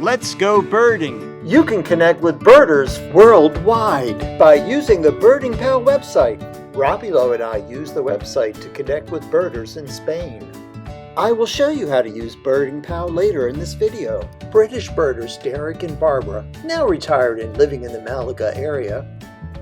Let's go birding! You can connect with birders worldwide by using the BirdingPal website. Romulo and I use the website to connect with birders in Spain. I will show you how to use BirdingPal later in this video. British birders Derek and Barbara, now retired and living in the Malaga area,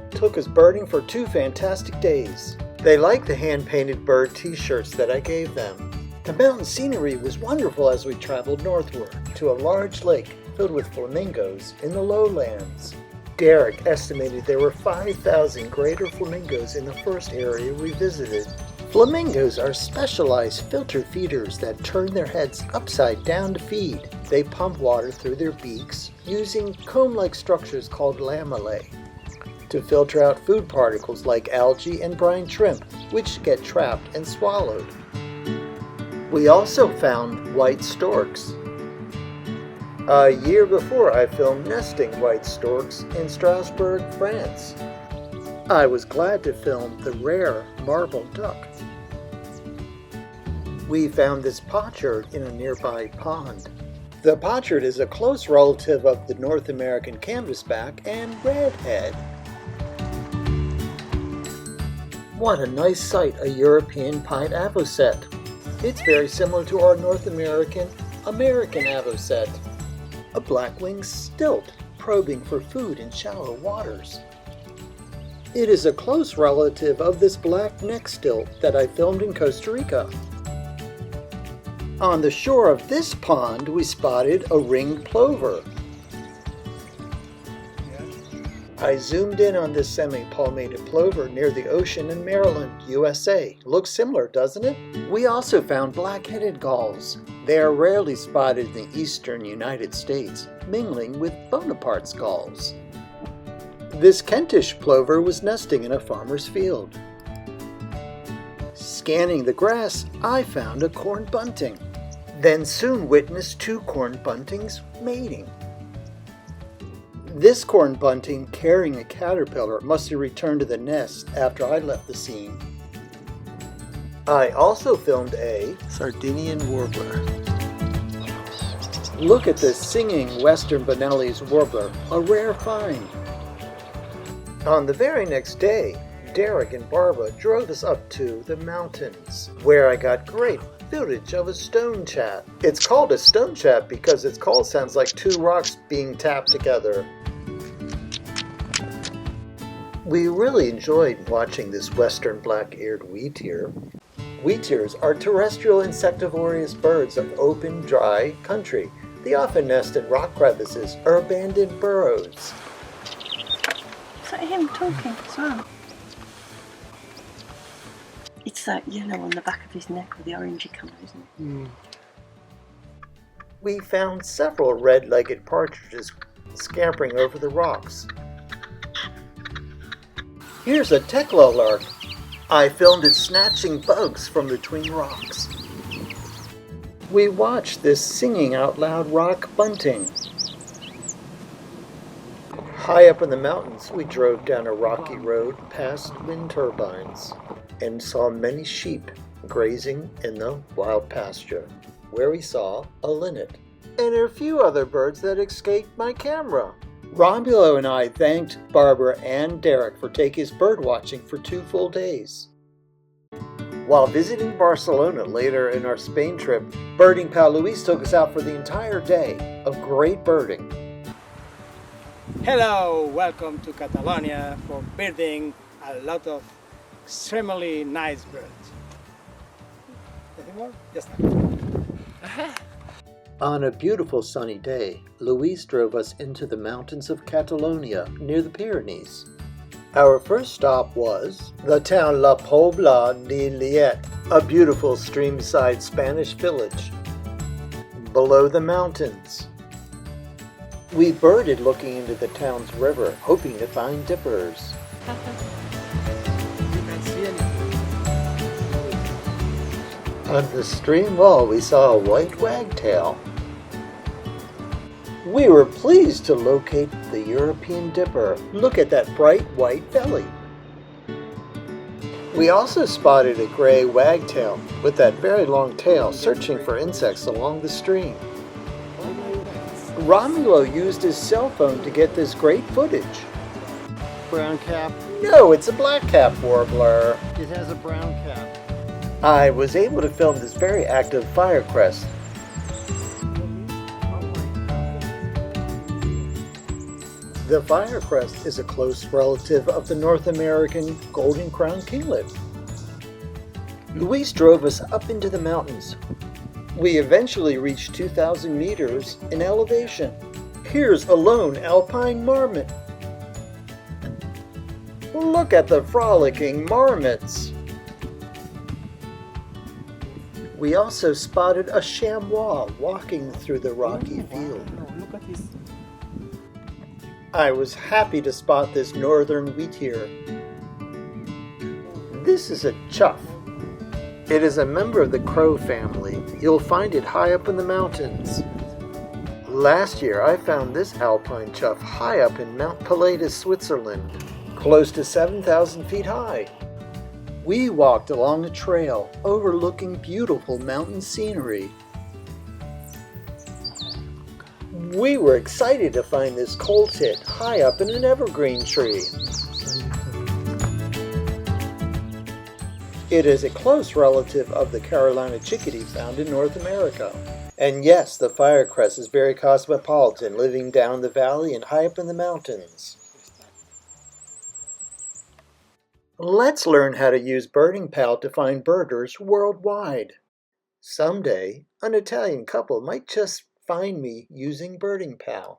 took us birding for 2 fantastic days. They liked the hand-painted bird t-shirts that I gave them. The mountain scenery was wonderful as we traveled northward to a large lake filled with flamingos in the lowlands. Derek estimated there were 5,000 greater flamingos in the first area we visited. Flamingos are specialized filter feeders that turn their heads upside down to feed. They pump water through their beaks using comb-like structures called lamellae to filter out food particles like algae and brine shrimp, which get trapped and swallowed. We also found white storks. A year before, I filmed nesting white storks in Strasbourg, France. I was glad to film the rare marble duck. We found this pochard in a nearby pond. The pochard is a close relative of the North American canvasback and redhead. What a nice sight, a European pied avocet. It's very similar to our North American avocet, a black-winged stilt probing for food in shallow waters. It is a close relative of this black-neck stilt that I filmed in Costa Rica. On the shore of this pond, we spotted a ringed plover. I zoomed in on this semi-palmated plover near the ocean in Maryland, USA. Looks similar, doesn't it? We also found black-headed gulls. They are rarely spotted in the eastern United States, mingling with Bonaparte's gulls. This Kentish plover was nesting in a farmer's field. Scanning the grass, I found a corn bunting, then soon witnessed 2 corn buntings mating. This corn bunting, carrying a caterpillar, must have returned to the nest after I left the scene. I also filmed a Sardinian warbler. Look at this singing Western Bonelli's warbler, a rare find. On the very next day, Derek and Barbara drove us up to the mountains, where I got great footage of a stone chat. It's called a stone chat because its call sounds like 2 rocks being tapped together. We really enjoyed watching this western black-eared wheatear. Wheatears are terrestrial insectivorous birds of open, dry country. They often nest in rock crevices or abandoned burrows. Is that him talking as well? It's that yellow on the back of his neck with the orangey colour, isn't it? Mm. We found several red-legged partridges scampering over the rocks. Here's a tekla lark. I filmed it snatching bugs from between rocks. We watched this singing out loud rock bunting. High up in the mountains, we drove down a rocky road past wind turbines and saw many sheep grazing in the wild pasture, where we saw a linnet and a few other birds that escaped my camera. Romulo and I thanked Barbara and Derek for taking us bird watching for 2 full days. While visiting Barcelona later in our Spain trip, BirdingPal Luis took us out for the entire day of great birding. Hello, welcome to Catalonia for birding a lot of extremely nice birds. Anything more? Yes, no. On a beautiful sunny day, Luis drove us into the mountains of Catalonia near the Pyrenees. Our first stop was the town La Pobla de Lillet, a beautiful streamside Spanish village below the mountains. We birded looking into the town's river, hoping to find dippers. On the stream wall, we saw a white wagtail. We were pleased to locate the European dipper. Look at that bright white belly. We also spotted a gray wagtail with that very long tail searching for insects along the stream. Romulo used his cell phone to get this great footage. Brown cap. No, it's a black-capped warbler. It has a brown cap. I was able to film this very active firecrest. The firecrest is a close relative of the North American golden crown kinglet. Luis drove us up into the mountains. We eventually reached 2,000 meters in elevation. Here's a lone alpine marmot. Look at the frolicking marmots. We also spotted a chamois walking through the rocky field. Look at this. I was happy to spot this northern wheatear. This is a chough. It is a member of the crow family. You'll find it high up in the mountains. Last year I found this alpine chough high up in Mount Pilatus, Switzerland, close to 7,000 feet high. We walked along a trail overlooking beautiful mountain scenery. We were excited to find this cold tit high up in an evergreen tree. It is a close relative of the Carolina chickadee found in North America. And yes, the firecrest is very cosmopolitan, living down the valley and high up in the mountains. Let's learn how to use BirdingPal to find birders worldwide. Someday, an Italian couple might just find me using BirdingPal.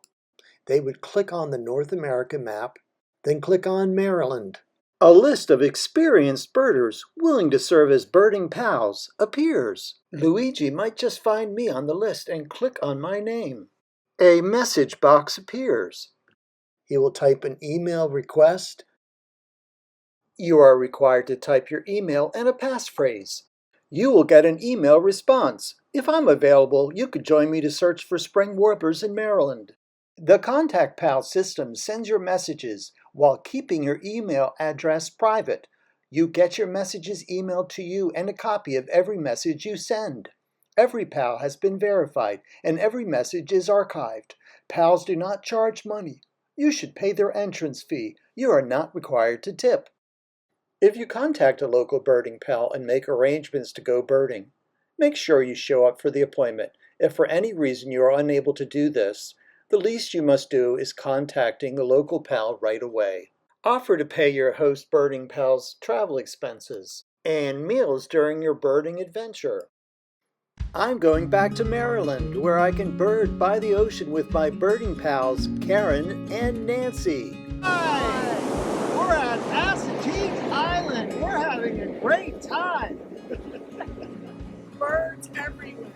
They would click on the North America map, then click on Maryland. A list of experienced birders willing to serve as birding pals appears. Luigi might just find me on the list and click on my name. A message box appears. He will type an email request. You are required to type your email and a passphrase. You will get an email response. If I'm available, you could join me to search for spring warblers in Maryland. The Contact Pal system sends your messages while keeping your email address private. You get your messages emailed to you and a copy of every message you send. Every pal has been verified and every message is archived. Pals do not charge money. You should pay their entrance fee. You are not required to tip. If you contact a local birding pal and make arrangements to go birding, make sure you show up for the appointment. If for any reason you are unable to do this, the least you must do is contacting the local pal right away. Offer to pay your host birding pal's travel expenses and meals during your birding adventure. I'm going back to Maryland, where I can bird by the ocean with my birding pals Karen and Nancy. Hi! We're at Assateague Island. We're having a great time. Birds everywhere.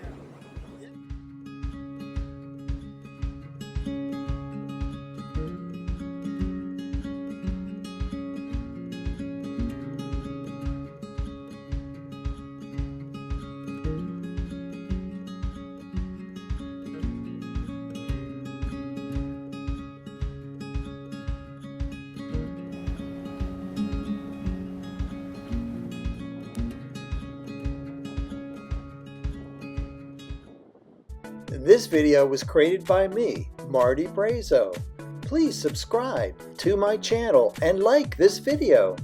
This video was created by me, Marty Brazo. Please subscribe to my channel and like this video.